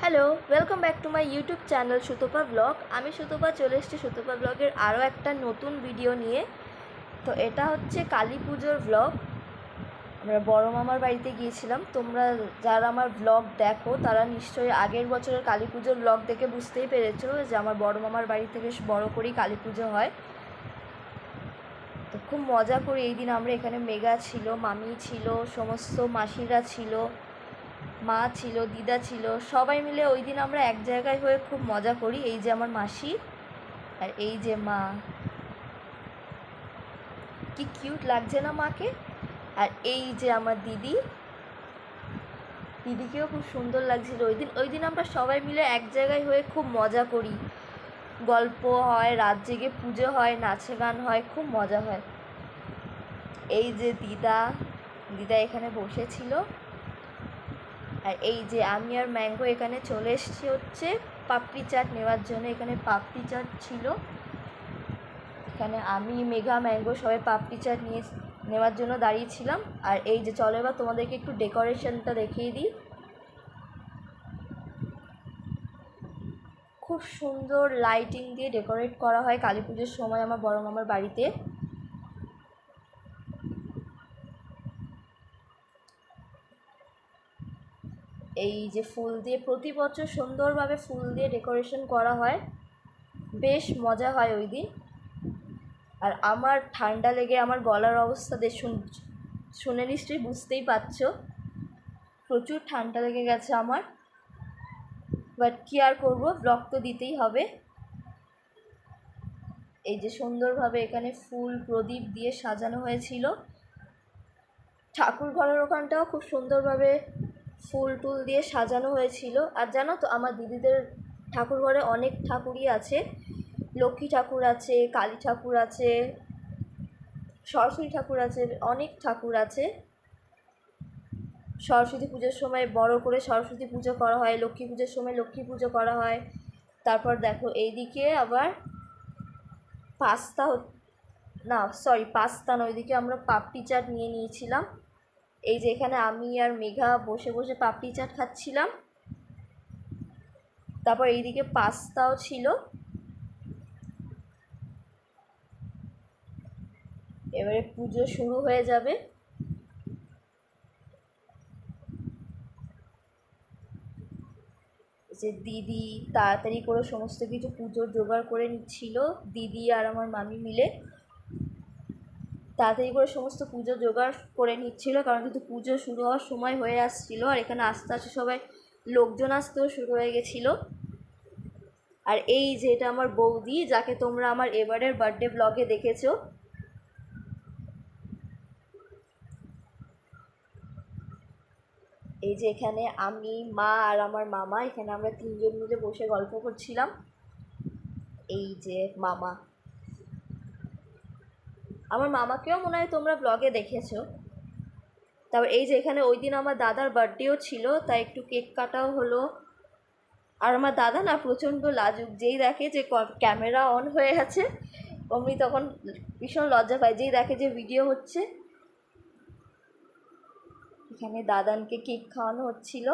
Hello, welcome back to my YouTube channel Sutapa blog. আমি সুতপা চলে এসেছি সুতপা ব্লগের আরও একটা নতুন ভিডিও নিয়ে। তো এটা হচ্ছে কালী পুজোর ব্লগ। আমরা বড় মামার বাড়িতে গিয়েছিলাম। তোমরা যারা আমার ব্লগ দেখো তারা নিশ্চয়ই আগের বছরের কালী পুজোর ব্লগ দেখে বুঝতেই পেরেছো যে আমার বড় মামার বাড়ি থেকে বড় করেই কালী পুজো হয়। তো খুব মজা করি এই দিন। আমরা এখানে মেঘা ছিল, মামি ছিল, সমস্ত মাসিরা ছিল, মা ছিল, দিদা ছিল, সবাই মিলে ওই দিন আমরা এক জায়গায় হয়ে খুব মজা করি। এই যে আমার মাসি আর এই যে মা, কি কিউট লাগছে না মাকে। আর এই যে আমার দিদি, দিদিকেও খুব সুন্দর লাগছিল ওই দিন আমরা সবাই মিলে এক জায়গায় হয়ে খুব মজা করি। গল্প হয়, রাত জেগে পুজো হয়, নাচে গান হয়, খুব মজা হয়। এই যে দিদা এখানে বসেছিল। আর এই যে আমি আর ম্যাঙ্গো এখানে চলে এসেছি হচ্ছে পাপড়ি চাট নেওয়ার জন্য। এখানে পাপড়ি চাট ছিল, এখানে আমি, মেঘা, ম্যাঙ্গো সবাই পাপড়ি চাট নেওয়ার জন্য দাঁড়িয়েছিলাম। আর এই যে চলো এবার তোমাদেরকে একটু ডেকোরেশনটা দেখিয়ে দিই। খুব সুন্দর লাইটিং দিয়ে ডেকোরেট করা হয় কালী পুজোর সময় আমার বড় মামার বাড়িতে। এই যে ফুল দিয়ে প্রতি বছর সুন্দরভাবে ফুল দিয়ে ডেকোরেশন করা হয়, বেশ মজা হয় ওই দিন। আর আমার ঠান্ডা লেগে আমার গলার অবস্থা শুনে নিশ্চয়ই বুঝতেই পারছো, প্রচুর ঠান্ডা লেগে গেছে আমার। বাট কী আর করবো, ব্লগ তো দিতেই হবে। এই যে সুন্দরভাবে এখানে ফুল প্রদীপ দিয়ে সাজানো হয়েছিল। ঠাকুর ঘরের ওখানটাও খুব সুন্দরভাবে ফুল টুল দিয়ে সাজানো হয়েছিল। আর জানো তো আমার দিদিদের ঠাকুর ঘরে অনেক ঠাকুরই আছে। লক্ষ্মী ঠাকুর আছে, কালী ঠাকুর আছে, সরস্বতী ঠাকুর আছে, অনেক ঠাকুর আছে। সরস্বতী পুজোর সময় বড় করে সরস্বতী পুজো করা হয়, লক্ষ্মী পুজোর সময় লক্ষ্মী পুজো করা হয়। তারপর দেখো এইদিকে আবার পাস্তা না, ওইদিকে আমরা পাপড়ি চাট নিয়ে নিয়েছিলাম। এই যে এখানে আমি আর মেঘা বসে বসে পাপড়ি চাট খাচ্ছিলাম। তারপর এইদিকে পাস্তাও ছিল। এবারে পুজো শুরু হয়ে যাবে। যে দিদি তাড়াতাড়ি করে সমস্ত কিছু পুজোর জোগাড় করে নিচ্ছিল, দিদি আর আমার মামি মিলে তাড়াতাড়ি করে সমস্ত পুজো জোগাড় করে নিচ্ছিল, কারণ কিন্তু পুজো শুরু হওয়ার সময় হয়ে আসছিল। আর এখানে আস্তে আস্তে সবাই লোকজন আসতেও শুরু হয়ে গেছিলো। আর এই যে এটা আমার বৌদি, যাকে তোমরা আমার এবারের বার্থডে ব্লগে দেখেছো। এই যে এখানে আমি, মা আর আমার মামা, এখানে আমরা তিনজন মিলে বসে গল্প করছিলাম। এই যে মামা, আমার মামাকেও মনে হয় তোমরা ব্লগে দেখেছো। তারপর এই যে এখানে ওই দিন আমার দাদার বার্থডেও ছিল, তাই একটু কেক কাটাও হলো। আর আমার দাদা না প্রচণ্ড লাজুক, যেই দেখে যে ক্যামেরা অন হয়ে আছে অমনি তখন ভীষণ লজ্জা পায়, যেই দেখে যে ভিডিও হচ্ছে। এখানে দাদানকে কেক খাওয়ানো হচ্ছিল।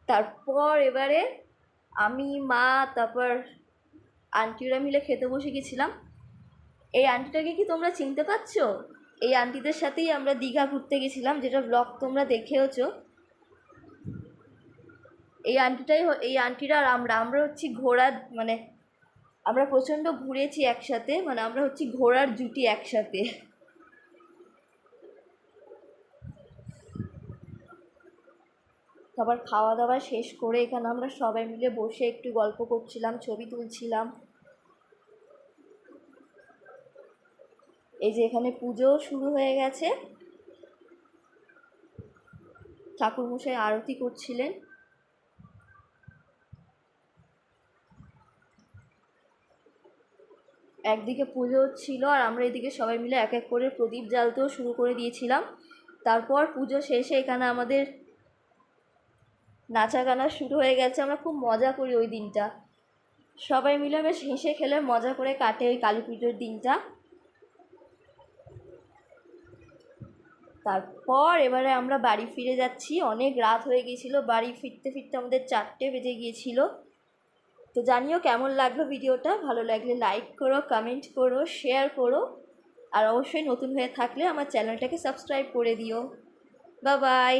তারপর এবারে আমি, মা, তারপর আন্টিরা মিলে খেতে বসে গেছিলাম। এই আন্টিটাকে কি তোমরা চিনতে পারছো? এই আন্টিদের সাথেই আমরা দীঘা ঘুরতে গেছিলাম, যেটা ব্লগ তোমরা দেখেওছো। এই আন্টিরা আর আমরা হচ্ছি ঘোড়া, মানে আমরা প্রচণ্ড ঘুরেছি একসাথে, মানে আমরা হচ্ছি ঘোড়ার জুটি একসাথে। তারপর খাওয়া দাওয়া শেষ করে এখানে আমরা সবাই মিলে বসে একটু গল্প করছিলাম, ছবি তুলছিলাম। এই যে এখানে পুজো শুরু হয়ে গেছে, ঠাকুরমশাই আরতি করছিলেন। একদিকে পুজো হচ্ছিল আর আমরা এদিকে সবাই মিলে এক এক করে প্রদীপ জ্বালতেও শুরু করে দিয়েছিলাম। তারপর পুজো শেষে এখানে আমাদের নাচা গানা শুরু হয়ে গেছে। আমরা খুব মজা করি ওই দিনটা। সবাই মিলে বেশ হেসে খেলে মজা করে কাটে ওই কালী পুজোর দিনটা। তারপর এবারে আমরা বাড়ি ফিরে যাচ্ছি, অনেক রাত হয়ে গিয়েছিলো, বাড়ি ফিরতে ফিরতে আমাদের 4টে বেজে গিয়েছিল। তো জানিও কেমন লাগলো ভিডিওটা, ভালো লাগলে লাইক করো, কমেন্ট করো, শেয়ার করো, আর অবশ্যই নতুন হয়ে থাকলে আমার চ্যানেলটাকে সাবস্ক্রাইব করে দিও। Bye bye.